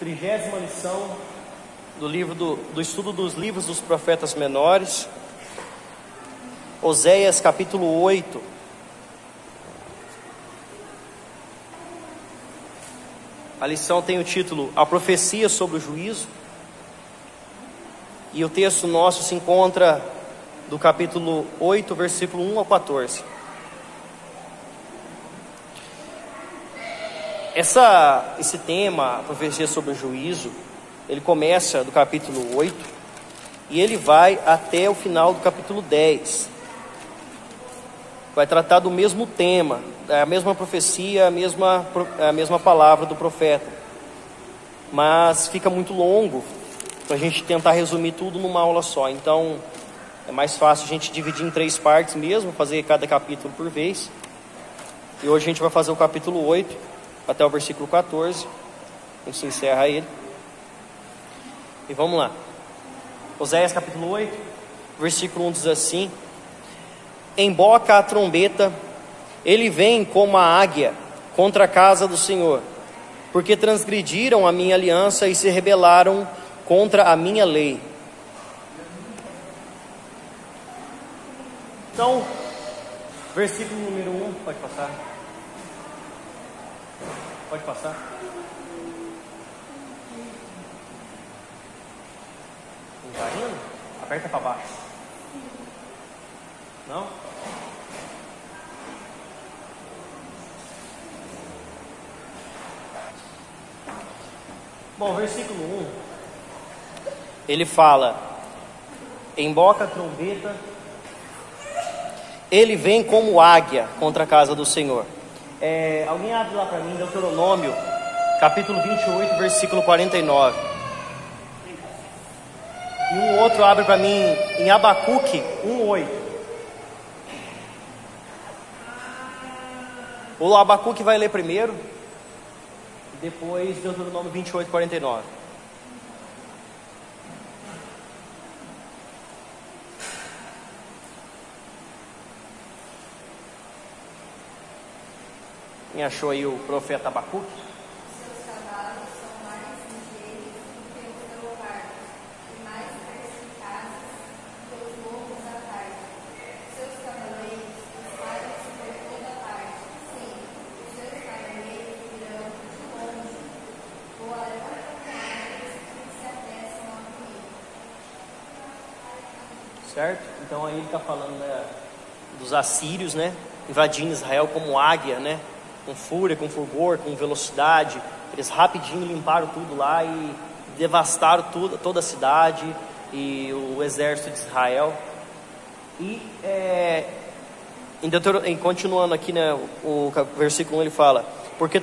30ª lição do livro do estudo dos livros dos profetas menores, Oséias capítulo 8. A lição tem o título A Profecia sobre o Juízo, e o texto nosso se encontra do capítulo 8, versículo 1 ao 14. Esse tema, a profecia sobre o juízo, ele começa do capítulo 8 e ele vai até o final do capítulo 10. Vai tratar do mesmo tema, a mesma profecia, a mesma palavra do profeta. Mas fica muito longo para a gente tentar resumir tudo numa aula só. Então é mais fácil a gente dividir em 3 partes mesmo, fazer cada capítulo por vez. E hoje a gente vai fazer o capítulo 8 até o versículo 14. A gente encerra ele. E vamos lá. Oséias capítulo 8, versículo 1 diz assim: Emboca a trombeta, ele vem como a águia contra a casa do Senhor, porque transgrediram a minha aliança e se rebelaram contra a minha lei. Então, versículo número 1, pode passar. Pode passar. Não está indo? Aperta para baixo. Não? Bom, versículo 1, ele fala: emboca a trombeta, ele vem como águia contra a casa do Senhor. Alguém abre lá para mim, Deuteronômio, capítulo 28, versículo 49. E um outro abre para mim em Abacuque 1:8. O Abacuque vai ler primeiro, depois Deuteronômio 28, 49. Quem achou aí o profeta Abacuque? Seus cavalos são mais ligeiros do que os leopardos, e mais perspicazes que os lobos da tarde. Seus cavaleiros espalham-se por toda parte. Sim, os seus cavaleiros virão de longe, voarão como aves que se apressam a fugir. Certo? Então aí ele está falando, né, dos assírios, né, invadindo Israel como águia, né, com fúria, com fulgor, com velocidade. Eles rapidinho limparam tudo lá e devastaram toda a cidade e o exército de Israel. E continuando aqui, né, o versículo 1, ele fala: porque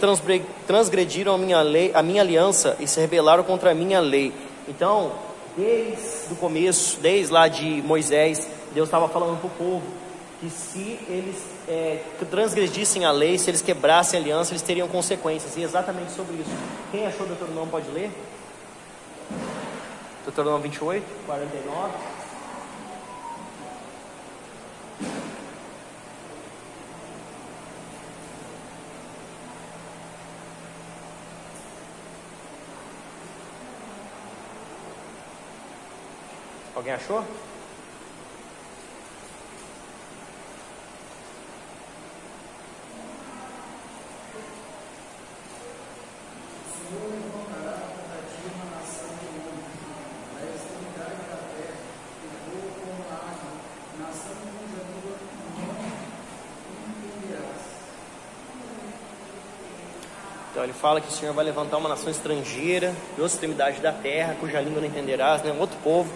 transgrediram a minha aliança e se rebelaram contra a minha lei. Então, desde o começo, desde lá de Moisés, Deus estava falando para o povo que se eles transgredissem a lei, se eles quebrassem a aliança, eles teriam consequências. E exatamente sobre isso. Quem achou Deuteronômio pode ler? Deuteronômio 28, 49. Alguém achou? Então ele fala que o Senhor vai levantar uma nação estrangeira de outra extremidade da terra, cuja língua não entenderás, né? Um outro povo,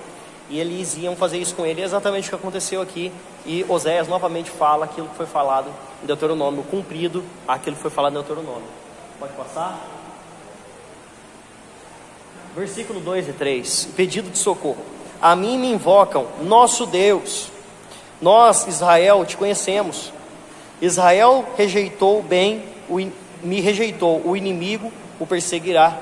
e eles iam fazer isso com ele. É exatamente o que aconteceu aqui. E Oséias novamente fala aquilo que foi falado em Deuteronômio, cumprido aquilo que foi falado em Deuteronômio. Pode passar? Versículo 2 e 3, pedido de socorro. A mim me invocam, nosso Deus, nós, Israel, te conhecemos. Israel rejeitou o bem, me rejeitou, o inimigo o perseguirá.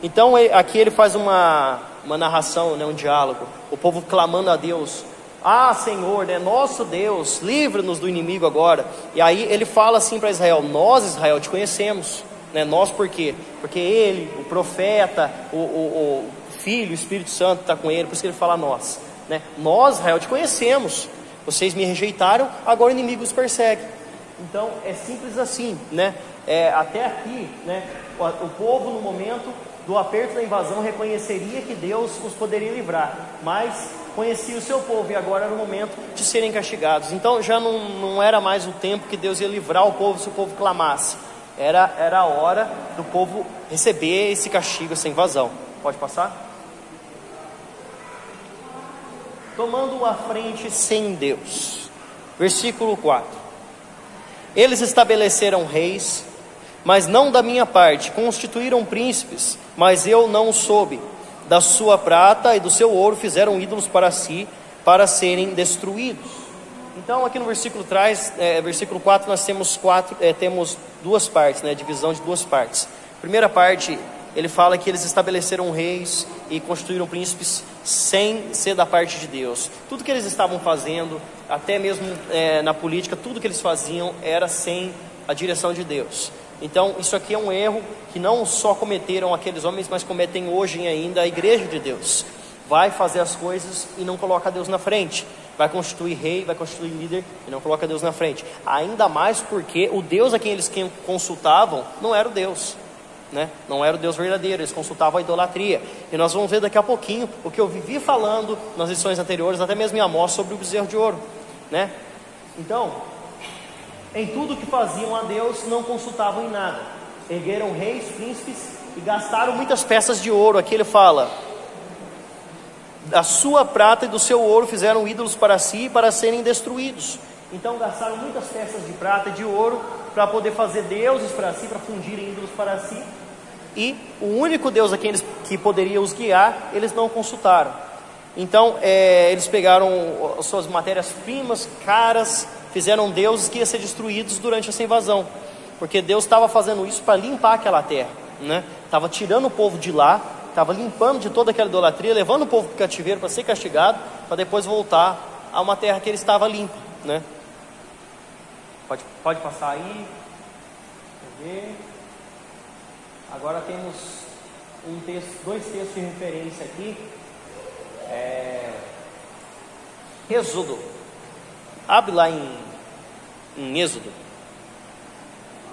Então aqui ele faz uma narração, né, um diálogo, o povo clamando a Deus: ah, Senhor, né, nosso Deus, livra-nos do inimigo agora. E aí ele fala assim para Israel: nós, Israel, te conhecemos. né? Nós por quê? Porque ele, o profeta, o Filho, o Espírito Santo está com ele, por isso que ele fala nós, né? Nós, Israel, te conhecemos, vocês me rejeitaram, agora o inimigo os persegue. Então é simples assim, né? Até aqui, né? O povo no momento do aperto da invasão reconheceria que Deus os poderia livrar, mas conhecia o seu povo e agora era o momento de serem castigados. Então já não era mais o tempo que Deus ia livrar o povo se o povo clamasse. Era a hora do povo receber esse castigo, essa invasão. Pode passar? Tomando a frente sem Deus. Versículo 4. Eles estabeleceram reis, mas não da minha parte, constituíram príncipes, mas eu não soube. Da sua prata e do seu ouro fizeram ídolos para si, para serem destruídos. Então aqui no versículo 4 nós temos duas partes, né? Divisão de duas partes. Primeira parte, ele fala que eles estabeleceram reis e constituíram príncipes sem ser da parte de Deus. Tudo que eles estavam fazendo, até mesmo na política, tudo que eles faziam era sem a direção de Deus. Então isso aqui é um erro que não só cometeram aqueles homens, mas cometem hoje ainda a igreja de Deus. Vai fazer as coisas e não coloca Deus na frente. Vai constituir rei, vai constituir líder e não coloca Deus na frente. Ainda mais porque o Deus a quem eles consultavam não era o Deus, né? Não era o Deus verdadeiro, eles consultavam a idolatria. E nós vamos ver daqui a pouquinho o que eu vivi falando nas lições anteriores, até mesmo em Amós, sobre o bezerro de ouro, né? Então, em tudo que faziam a Deus, não consultavam em nada. Ergueram reis, príncipes e gastaram muitas peças de ouro. Aqui ele fala: da sua prata e do seu ouro fizeram ídolos para si, para serem destruídos. Então gastaram muitas peças de prata e de ouro para poder fazer deuses para si, para fundirem ídolos para si. E o único Deus a quem que poderia os guiar, eles não consultaram. Então eles pegaram as suas matérias-primas caras, fizeram deuses que iam ser destruídos durante essa invasão, porque Deus estava fazendo isso para limpar aquela terra, né? Estava tirando o povo de lá, estava limpando de toda aquela idolatria, levando o povo para o cativeiro para ser castigado, para depois voltar a uma terra que ele estava limpa, né? Pode passar aí. Vamos ver. Agora temos dois textos de referência aqui. Êxodo. Abre lá em Êxodo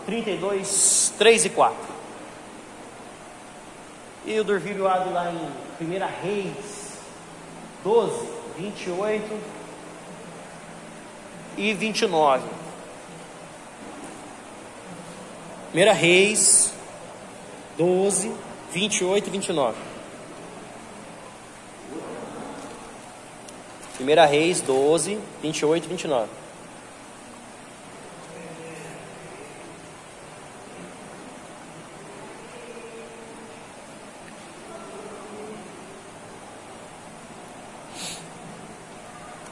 32, 3 e 4. E o Dorvírio abre lá em 1 Reis 12, 28 e 29. 1 Reis 12, 28 e 29. 1 Reis 12, 28 e 29.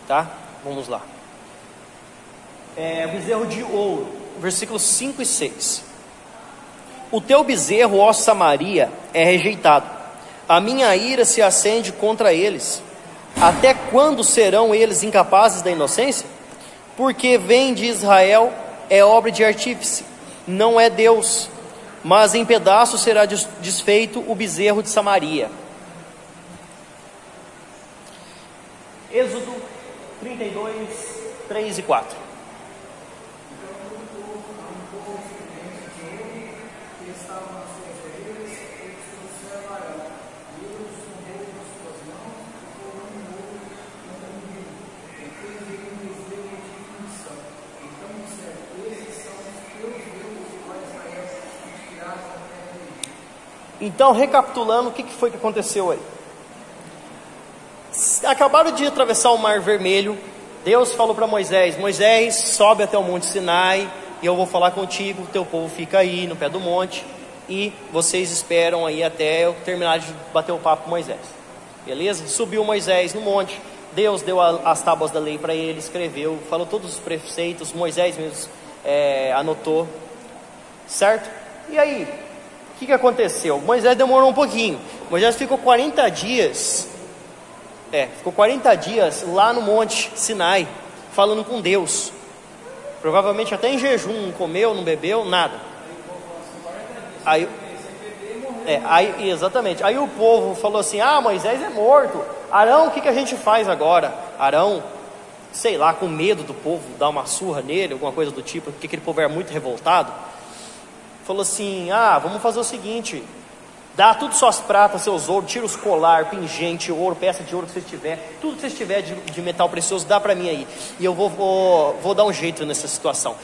Tá? Vamos lá. O bezerro de ouro, versículos 5 e 6. O teu bezerro, ó Samaria, é rejeitado. A minha ira se acende contra eles. Até quando serão eles incapazes da inocência? Porque vem de Israel, é obra de artífice, não é Deus, mas em pedaços será desfeito o bezerro de Samaria. Êxodo 32, 3 e 4. Então, recapitulando, o que foi que aconteceu aí? Acabaram de atravessar o Mar Vermelho. Deus falou para Moisés: Moisés, sobe até o Monte Sinai e eu vou falar contigo. O teu povo fica aí no pé do monte e vocês esperam aí até eu terminar de bater o papo com Moisés. Beleza? Subiu Moisés no monte. Deus deu as tábuas da lei para ele, escreveu, falou todos os preceitos. Moisés mesmo anotou, certo? E aí, o que aconteceu? Moisés demorou um pouquinho. Moisés ficou 40 dias lá no Monte Sinai, falando com Deus. Provavelmente até em jejum, não comeu, não bebeu, nada. Exatamente. Aí o povo falou assim: ah, Moisés é morto. Arão, o que a gente faz agora? Arão, sei lá, com medo do povo dar uma surra nele, alguma coisa do tipo, porque aquele povo era muito revoltado, falou assim: ah, vamos fazer o seguinte, dá tudo suas pratas, seus ouros, tira os colar, pingente, ouro, peça de ouro que vocês tiver, tudo que vocês tiver de metal precioso, dá para mim aí, e eu vou dar um jeito nessa situação.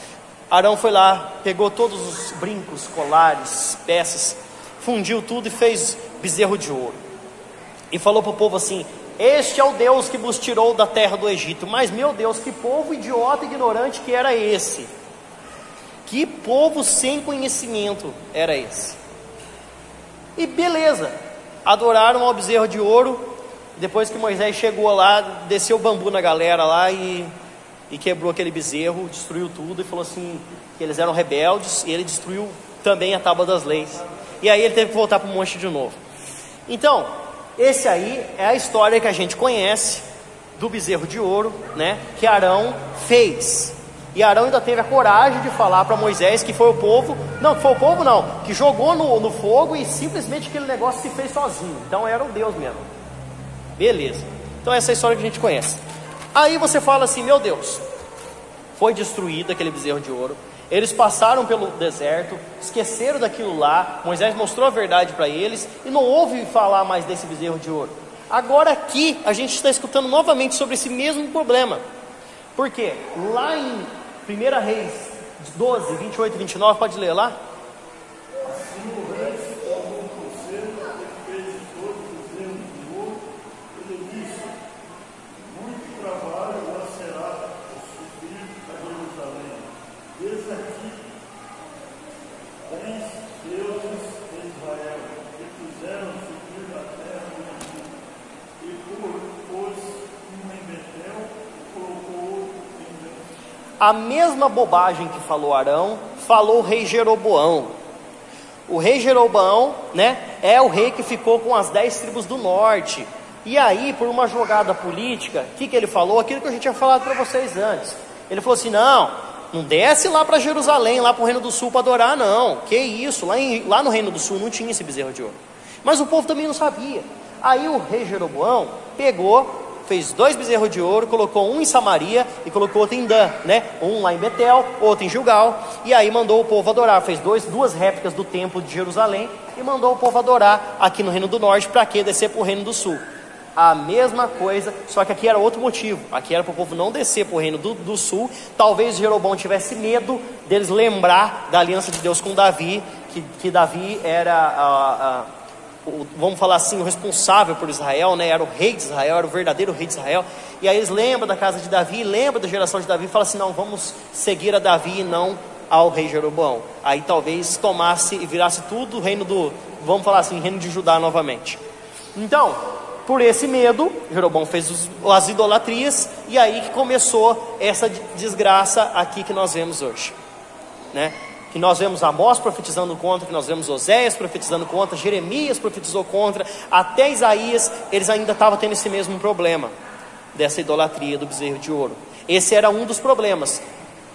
Arão foi lá, pegou todos os brincos, colares, peças, fundiu tudo e fez bezerro de ouro, e falou para o povo assim: este é o Deus que vos tirou da terra do Egito. Mas meu Deus, que povo idiota e ignorante que era esse, que povo sem conhecimento era esse. E beleza, adoraram ao bezerro de ouro. Depois que Moisés chegou lá, desceu o bambu na galera lá e quebrou aquele bezerro, destruiu tudo e falou assim, que eles eram rebeldes, e ele destruiu também a tábua das leis. E aí ele teve que voltar para o monte de novo. Então, esse aí é a história que a gente conhece do bezerro de ouro, né, que Arão fez. E Arão ainda teve a coragem de falar para Moisés que foi o povo, que jogou no fogo e simplesmente aquele negócio se fez sozinho. Então era um Deus mesmo. Beleza. Então essa é a história que a gente conhece. Aí você fala assim: meu Deus, foi destruído aquele bezerro de ouro, eles passaram pelo deserto, esqueceram daquilo lá, Moisés mostrou a verdade para eles e não ouve falar mais desse bezerro de ouro. Agora aqui a gente está escutando novamente sobre esse mesmo problema. Por quê? Lá em 1 Reis 12, 28 e 29, pode ler lá? Assim o rei se tornou um conselho, fez de todos os bezerros de ouro, ele disse: muito trabalho lá será subir a Jerusalém. Desde aqui, 10 deuses de Israel, que fizeram subir da terra do Egito, e pôs um em Betel e colocou outro em Betel. A mesma bobagem que falou Arão, falou o rei Jeroboão. O rei Jeroboão, né, é o rei que ficou com as 10 tribos do norte. E aí, por uma jogada política, o que ele falou? Aquilo que a gente tinha falado para vocês antes. Ele falou assim: não desce lá para Jerusalém, lá para o Reino do Sul para adorar, não. Que isso, lá no Reino do Sul não tinha esse bezerro de ouro. Mas o povo também não sabia. Aí o rei Jeroboão pegou, fez 2 bezerros de ouro, colocou um em Samaria e colocou outro em Dan, né? Um lá em Betel, outro em Gilgal. E aí mandou o povo adorar, fez 2 réplicas do templo de Jerusalém e mandou o povo adorar aqui no Reino do Norte. Para que descer para o Reino do Sul? A mesma coisa, só que aqui era outro motivo. Aqui era para o povo não descer para o Reino do Sul. Talvez Jeroboão tivesse medo deles lembrar da aliança de Deus com Davi, que Davi era vamos falar assim, o responsável por Israel, né? Era o rei de Israel, era o verdadeiro rei de Israel. E aí eles lembram da casa de Davi, lembram da geração de Davi, e falam assim: não, vamos seguir a Davi e não ao rei Jeroboão. Aí talvez tomasse e virasse tudo o reino vamos falar assim, reino de Judá novamente. Então, por esse medo, Jeroboão fez as idolatrias, e aí que começou essa desgraça aqui que nós vemos hoje, né? Que nós vemos Amós profetizando contra, que nós vemos Oséias profetizando contra, Jeremias profetizou contra, até Isaías, eles ainda estavam tendo esse mesmo problema, dessa idolatria do bezerro de ouro. Esse era um dos problemas.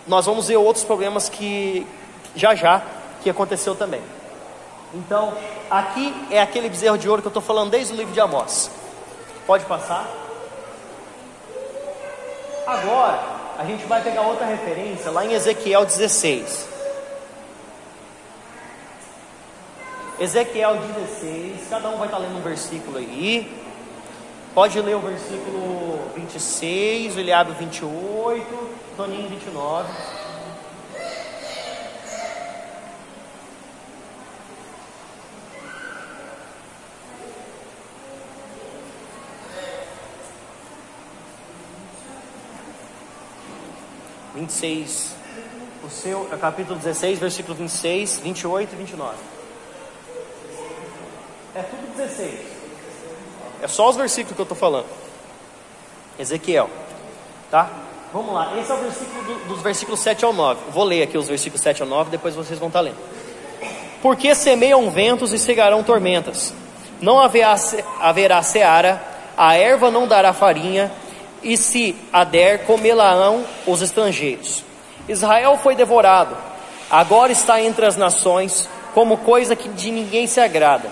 Nós vamos ver outros problemas que que aconteceu também. Então, aqui é aquele bezerro de ouro que eu estou falando desde o livro de Amós. Pode passar. Agora, a gente vai pegar outra referência lá em Ezequiel 16. Ezequiel 16, cada um vai estar lendo um versículo aí. Pode ler o versículo 26, o Eliabe 28, Toninho 29. O seu é capítulo 16, versículo 26, 28 e 29. É tudo 16. É só os versículos que eu estou falando. Ezequiel, tá? Vamos lá, esse é o versículo dos versículos 7 ao 9. Vou ler aqui os versículos 7 ao 9, depois vocês vão estar lendo. Porque semeiam ventos e cegarão tormentas, não haverá seara, a erva não dará farinha, e se a der, comê-la-ão os estrangeiros. Israel foi devorado, agora está entre as nações, como coisa que de ninguém se agrada.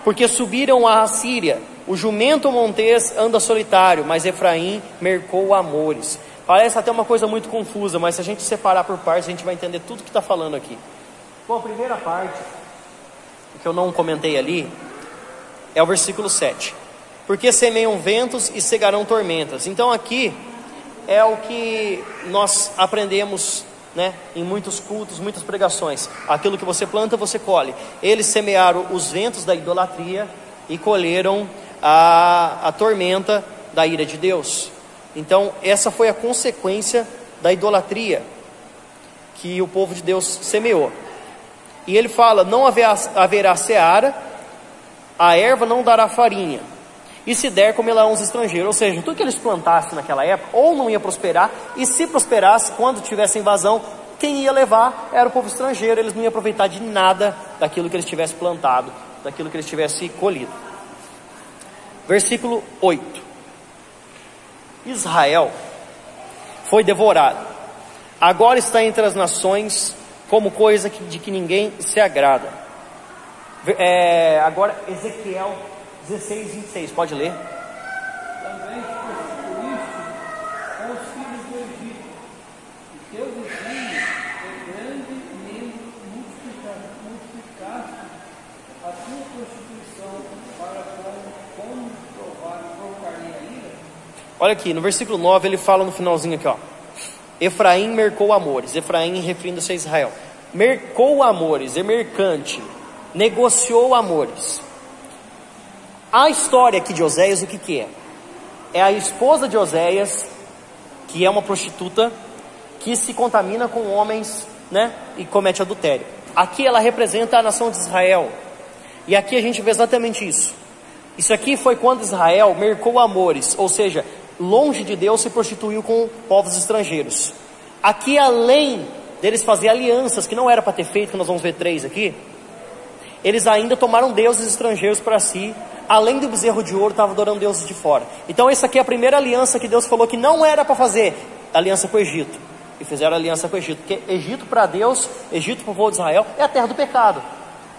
Porque subiram a Assíria, o jumento montês anda solitário, mas Efraim mercou amores. Parece até uma coisa muito confusa, mas se a gente separar por partes, a gente vai entender tudo que está falando aqui. Bom, a primeira parte, que eu não comentei ali, é o versículo 7. Porque semeiam ventos e cegarão tormentas. Então aqui é o que nós aprendemos, né, em muitos cultos, muitas pregações. Aquilo que você planta, você colhe. Eles semearam os ventos da idolatria e colheram a tormenta da ira de Deus. Então essa foi a consequência da idolatria que o povo de Deus semeou. E ele fala: não haverá seara, a erva não dará farinha, e se der, comerá uns estrangeiros. Ou seja, tudo que eles plantassem naquela época, ou não ia prosperar, e se prosperasse, quando tivesse invasão, quem ia levar era o povo estrangeiro. Eles não iam aproveitar de nada daquilo que eles tivessem plantado, daquilo que eles tivessem colhido. Versículo 8. Israel foi devorado, agora está entre as nações como coisa de que ninguém se agrada. Agora Ezequiel 16, 26, pode ler. Também te constituíste com os filhos do Egito, e teu vizinho é grande membro, multiplicaste a tua constituição para como provocar-lhe a ira. Olha aqui, no versículo 9 ele fala no finalzinho aqui, ó. Efraim mercou amores. Efraim referindo-se a Israel. Mercou amores, é mercante, negociou amores. A história aqui de Oséias, o que é? É a esposa de Oséias, que é uma prostituta, que se contamina com homens, né, e comete adultério. Aqui ela representa a nação de Israel. E aqui a gente vê exatamente isso. Isso aqui foi quando Israel mercou amores, ou seja, longe de Deus, se prostituiu com povos estrangeiros. Aqui, além deles fazer alianças que não era para ter feito, que nós vamos ver 3 aqui, eles ainda tomaram deuses estrangeiros para si. Além do bezerro de ouro, estavam adorando deuses de fora. Então essa aqui é a primeira aliança que Deus falou que não era para fazer, aliança com o Egito. E fizeram aliança com o Egito, porque Egito para Deus, Egito para o povo de Israel, é a terra do pecado.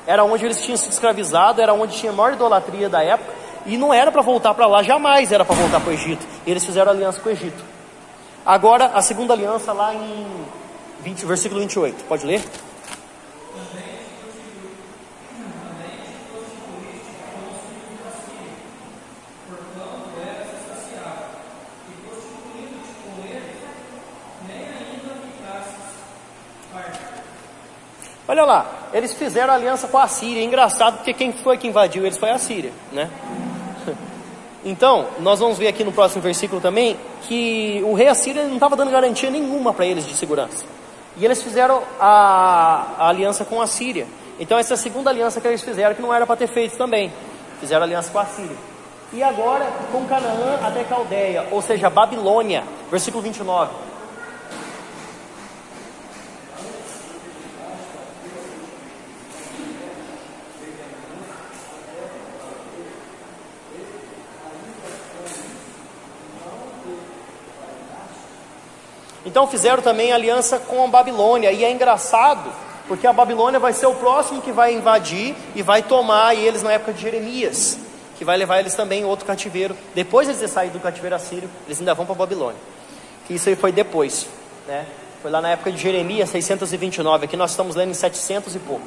Era onde eles tinham sido escravizados, era onde tinha a maior idolatria da época, e não era para voltar para lá, jamais era para voltar para o Egito. E eles fizeram aliança com o Egito. Agora a segunda aliança lá em versículo 28, pode ler? Olha lá, eles fizeram aliança com a Síria. É engraçado porque quem foi que invadiu eles foi a Síria, né? Então, nós vamos ver aqui no próximo versículo também que o rei assírio não estava dando garantia nenhuma para eles de segurança. E eles fizeram a aliança com a Síria. Então essa é a segunda aliança que eles fizeram, que não era para ter feito também. Fizeram aliança com a Síria. E agora com Canaã até Caldeia, ou seja, Babilônia. Versículo 29. Então fizeram também aliança com a Babilônia. E é engraçado, porque a Babilônia vai ser o próximo que vai invadir e vai tomar eles na época de Jeremias, que vai levar eles também em outro cativeiro. Depois de eles saírem do cativeiro assírio, eles ainda vão para a Babilônia. Que isso aí foi depois, né? Foi lá na época de Jeremias, 629. Aqui nós estamos lendo em 700 e pouco.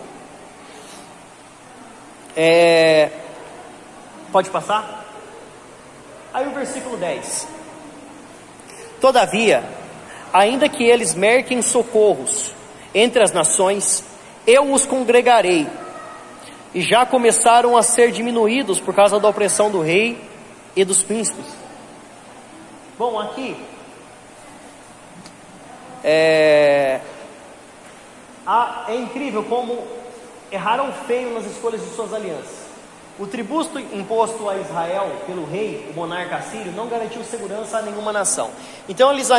Pode passar? Aí o versículo 10. Todavia, ainda que eles merquem socorros entre as nações, eu os congregarei, e já começaram a ser diminuídos por causa da opressão do rei e dos príncipes. Bom, aqui é incrível como erraram feio nas escolhas de suas alianças. O tributo imposto a Israel pelo rei, o monarca assírio, não garantiu segurança a nenhuma nação. Então eles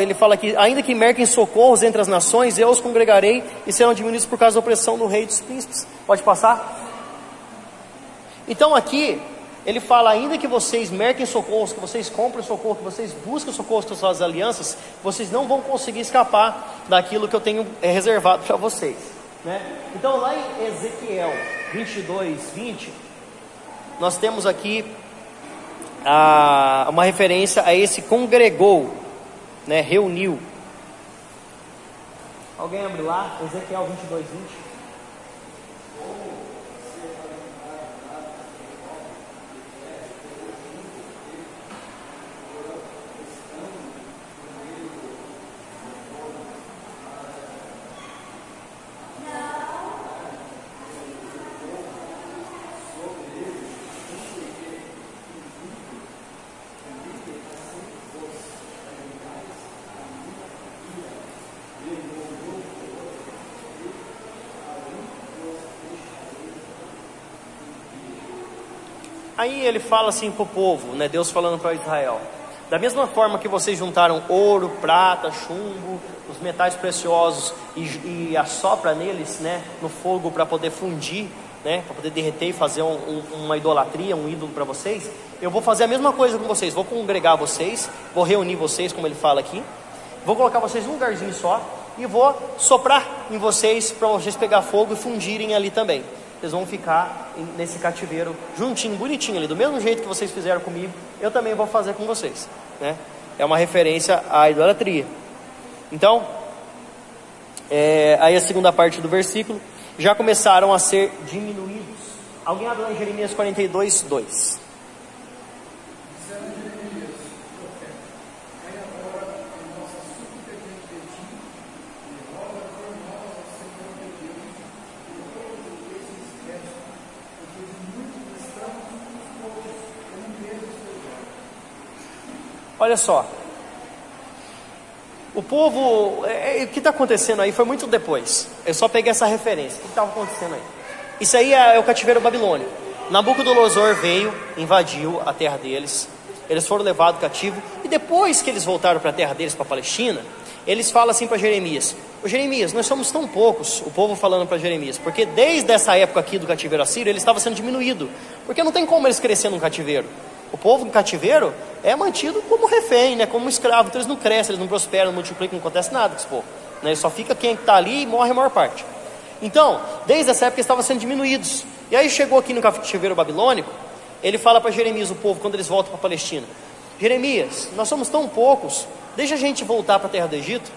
ele fala aqui, ainda que merquem socorros entre as nações, eu os congregarei e serão diminuídos por causa da opressão do rei e dos príncipes. Pode passar? Então aqui, ele fala, ainda que vocês merquem socorros, que vocês comprem socorro, que vocês busquem socorros com suas alianças, vocês não vão conseguir escapar daquilo que eu tenho reservado para vocês. né? Então lá em Ezequiel 22:20, nós temos aqui uma referência a esse congregou, né? Reuniu. Alguém abre lá, Ezequiel 22:20. Aí ele fala assim para o povo, né? Deus falando para Israel: da mesma forma que vocês juntaram ouro, prata, chumbo, os metais preciosos e assopra neles, né, no fogo para poder fundir, né, para poder derreter e fazer uma idolatria, um ídolo para vocês, eu vou fazer a mesma coisa com vocês. Vou congregar vocês, vou reunir vocês, como ele fala aqui, vou colocar vocês num lugarzinho só e vou soprar em vocês para vocês pegar fogo e fundirem ali também. Vocês vão ficar nesse cativeiro juntinho, bonitinho ali, do mesmo jeito que vocês fizeram comigo, eu também vou fazer com vocês, né? É uma referência à idolatria. Então, aí a segunda parte do versículo, já começaram a ser diminuídos. Alguém abre lá em Jeremias 42:2. Olha só, o povo, o que está acontecendo aí foi muito depois. Eu só peguei essa referência. O que estava acontecendo aí? Isso aí é o cativeiro babilônico. Nabucodonosor veio, invadiu a terra deles. Eles foram levados cativo. E depois que eles voltaram para a terra deles, para a Palestina, eles falam assim para Jeremias: ô Jeremias, nós somos tão poucos. O povo falando para Jeremias, porque desde essa época aqui do cativeiro assírio, ele estava sendo diminuído. Porque não tem como eles crescerem num cativeiro. O povo em cativeiro é mantido como refém, né? Como escravo. Então eles não crescem, eles não prosperam, não multiplicam, não acontece nada com esse povo, né? Só fica quem está ali e morre a maior parte. Então, desde essa época eles estavam sendo diminuídos. E aí chegou aqui no cativeiro babilônico, ele fala para Jeremias, o povo, quando eles voltam para a Palestina: Jeremias, nós somos tão poucos, deixa a gente voltar para a terra do Egito.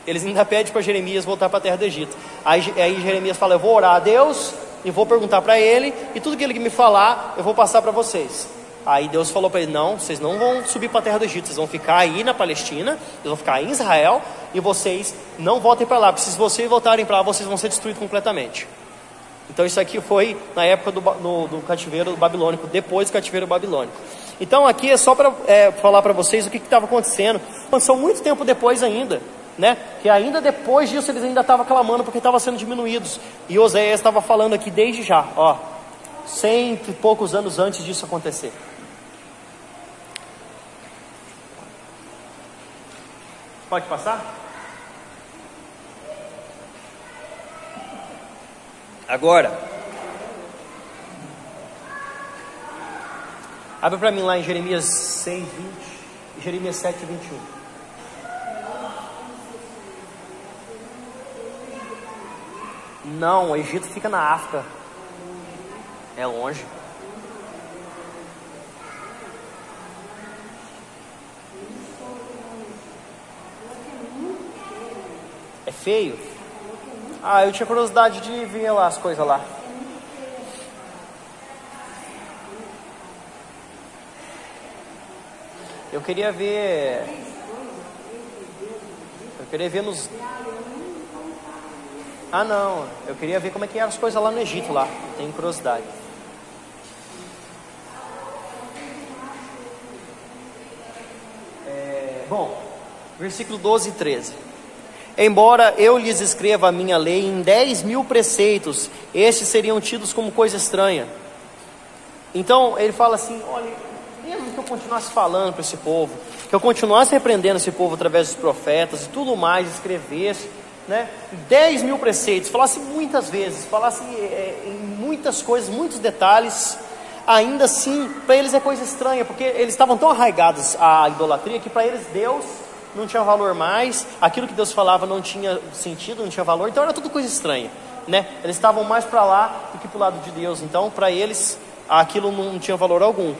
Eles ainda pedem para Jeremias voltar para a terra do Egito. Aí Jeremias fala: eu vou orar a Deus e vou perguntar para ele, e tudo que ele me falar, eu vou passar para vocês. Aí Deus falou para ele: não, vocês não vão subir para a terra do Egito, vocês vão ficar aí na Palestina, vocês vão ficar em Israel, e vocês não voltem para lá, porque se vocês voltarem para lá, vocês vão ser destruídos completamente. Então isso aqui foi na época do cativeiro babilônico, depois do cativeiro babilônico. Então aqui é só para falar para vocês o que estava acontecendo. São muito tempo depois ainda, né? Que ainda depois disso eles ainda estavam clamando porque estavam sendo diminuídos. E Oséias estava falando aqui desde já, 100 e poucos anos antes disso acontecer. Pode passar? Agora, abre para mim lá em Jeremias 6:20 e Jeremias 7:21. Não, o Egito fica na África. É longe. É feio? Eu tinha curiosidade de ver lá as coisas lá. Eu queria ver nos... não, eu queria ver como é que eram as coisas lá no Egito lá. Tenho curiosidade. Bom, versículo 12 e 13. Embora eu lhes escreva a minha lei em 10.000 preceitos, estes seriam tidos como coisa estranha. Então ele fala assim: olha, mesmo que eu continuasse falando para esse povo, que eu continuasse repreendendo esse povo através dos profetas e tudo mais, escrevesse, né, 10.000 preceitos, falasse muitas vezes, falasse em muitas coisas, muitos detalhes, ainda assim para eles é coisa estranha, porque eles estavam tão arraigados à idolatria que para eles Deus não tinha valor mais, aquilo que Deus falava não tinha sentido, não tinha valor, então era tudo coisa estranha, né? Eles estavam mais para lá do que para o lado de Deus, então para eles aquilo não tinha valor algum.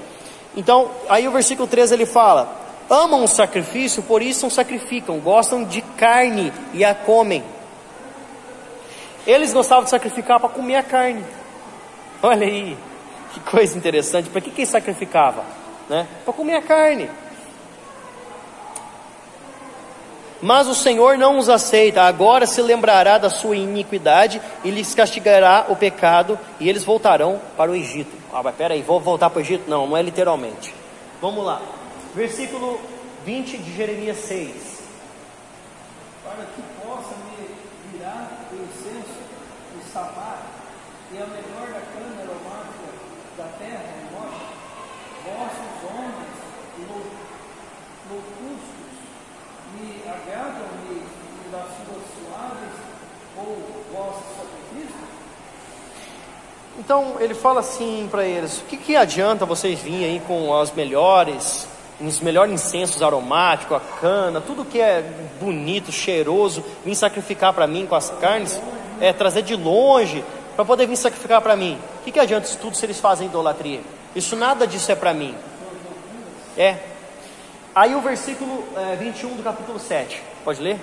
Então, aí o versículo 13 ele fala: amam o sacrifício, por isso não sacrificam, gostam de carne e a comem. Eles gostavam de sacrificar para comer a carne. Olha aí, que coisa interessante. Para que eles sacrificavam? Né? Para comer a carne. Mas o Senhor não os aceita, agora se lembrará da sua iniquidade e lhes castigará o pecado, e eles voltarão para o Egito. Ah, mas peraí, vou voltar para o Egito? Não, não é literalmente. Vamos lá, versículo 20 de Jeremias 6. Para que possa me virar o incenso e sapar, e a melhor da cana aromática da terra, vossos homens loucustos me agradam-me das suas suaves ou vossos sacrifícios? Então ele fala assim para eles: o que adianta vocês virem aí com os melhores incensos aromáticos, a cana, tudo que é bonito, cheiroso, vir sacrificar para mim com as carnes, trazer de longe para poder vir sacrificar para mim? O que adianta isso tudo se eles fazem idolatria? Isso, nada disso é para mim. Aí o versículo 21 do capítulo 7, pode ler?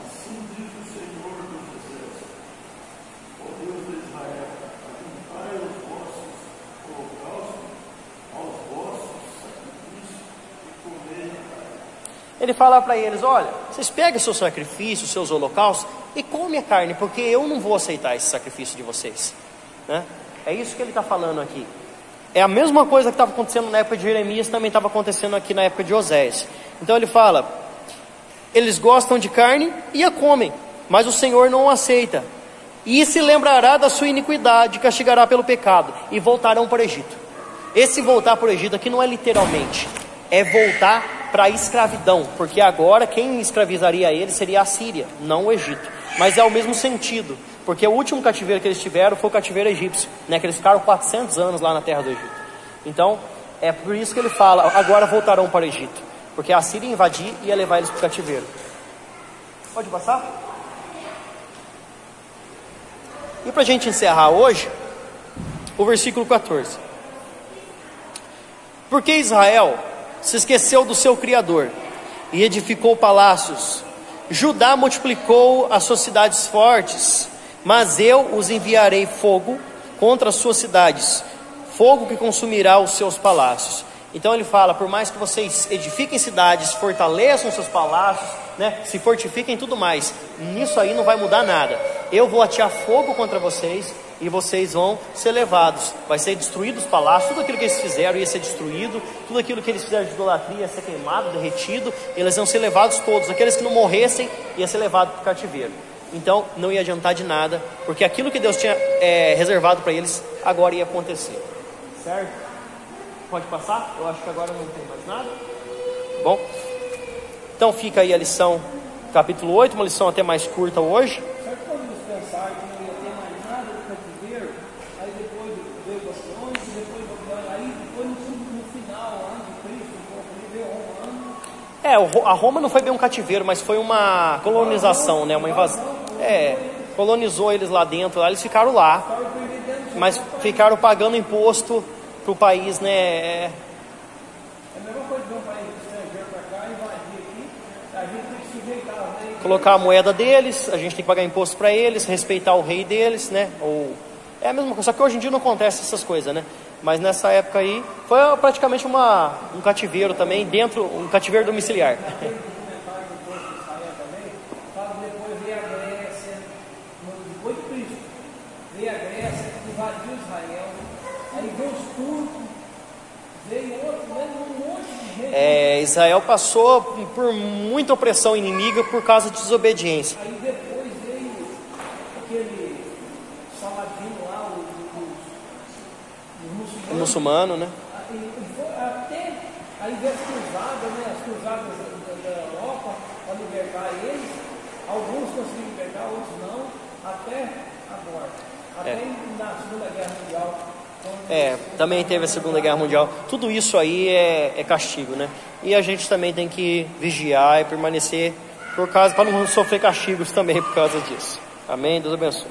Assim diz o Senhor dos Exércitos, ó Deus de Israel: ajuntai os vossos holocaustos aos vossos sacrifícios e comei a carne. Ele fala para eles: olha, vocês pegam seus sacrifícios, seus holocaustos e comem a carne, porque eu não vou aceitar esse sacrifício de vocês, né? É isso que ele está falando aqui. É a mesma coisa que estava acontecendo na época de Jeremias, também estava acontecendo aqui na época de Oséias. Então ele fala: eles gostam de carne e a comem, mas o Senhor não o aceita, e se lembrará da sua iniquidade, castigará pelo pecado, e voltarão para o Egito. Esse voltar para o Egito aqui não é literalmente, é voltar para a escravidão, porque agora quem escravizaria eles seria a Síria, não o Egito. Mas é o mesmo sentido, porque o último cativeiro que eles tiveram foi o cativeiro egípcio, né? Que eles ficaram 400 anos lá na terra do Egito. Então é por isso que ele fala: agora voltarão para o Egito, porque a Síria ia invadir e ia levar eles para o cativeiro. Pode passar? E para a gente encerrar hoje, o versículo 14: porque Israel se esqueceu do seu Criador e edificou palácios, Judá multiplicou as suas cidades fortes, mas eu os enviarei fogo contra as suas cidades, fogo que consumirá os seus palácios. Então ele fala: por mais que vocês edifiquem cidades, fortaleçam seus palácios, né, se fortifiquem e tudo mais, nisso aí não vai mudar nada. Eu vou atear fogo contra vocês e vocês vão ser levados. Vai ser destruído os palácios, tudo aquilo que eles fizeram ia ser destruído, tudo aquilo que eles fizeram de idolatria ia ser queimado, derretido, eles iam ser levados todos. Aqueles que não morressem ia ser levado para o cativeiro. Então não ia adiantar de nada, porque aquilo que Deus tinha reservado para eles agora ia acontecer. Certo? Pode passar? Eu acho que agora não tem mais nada. Bom, então fica aí a lição, capítulo 8, uma lição até mais curta hoje. Sabe quando eles pensaram que não ia ter mais nada do cativeiro, aí depois veio Babilônia, aí depois no final, lá de Cristo, um pouco ali, veio Roma. A Roma não foi bem um cativeiro, mas foi uma colonização, né? Uma invasão. Colonizou eles lá dentro, lá eles ficaram lá, mas ficaram pagando imposto para o país, né? É a mesma coisa de um país estrangeiro para cá, invadir aqui, a gente tem que sujeitar a lei. Colocar a moeda deles, a gente tem que pagar imposto para eles, respeitar o rei deles, né? É a mesma coisa, só que hoje em dia não acontece essas coisas, né? Mas nessa época aí, foi praticamente um cativeiro também, um cativeiro domiciliar. Aquele documentário do povo de Israel também, fala que depois veio a Grécia, depois de Cristo, veio a Grécia, invadiu Israel, aí veio os turcos, veio um monte de gente. Israel passou por muita opressão inimiga por causa de desobediência. Aí depois veio aquele Saladino lá, os muçulmano, né? Até aí veio as cruzadas, né? As cruzadas da Europa para libertar eles. Alguns conseguiram libertar, outros não, até agora. Até na Segunda Guerra Mundial Também teve a Segunda Guerra Mundial. Tudo isso aí é castigo, né? E a gente também tem que vigiar e permanecer para não sofrer castigos também por causa disso. Amém? Deus abençoe.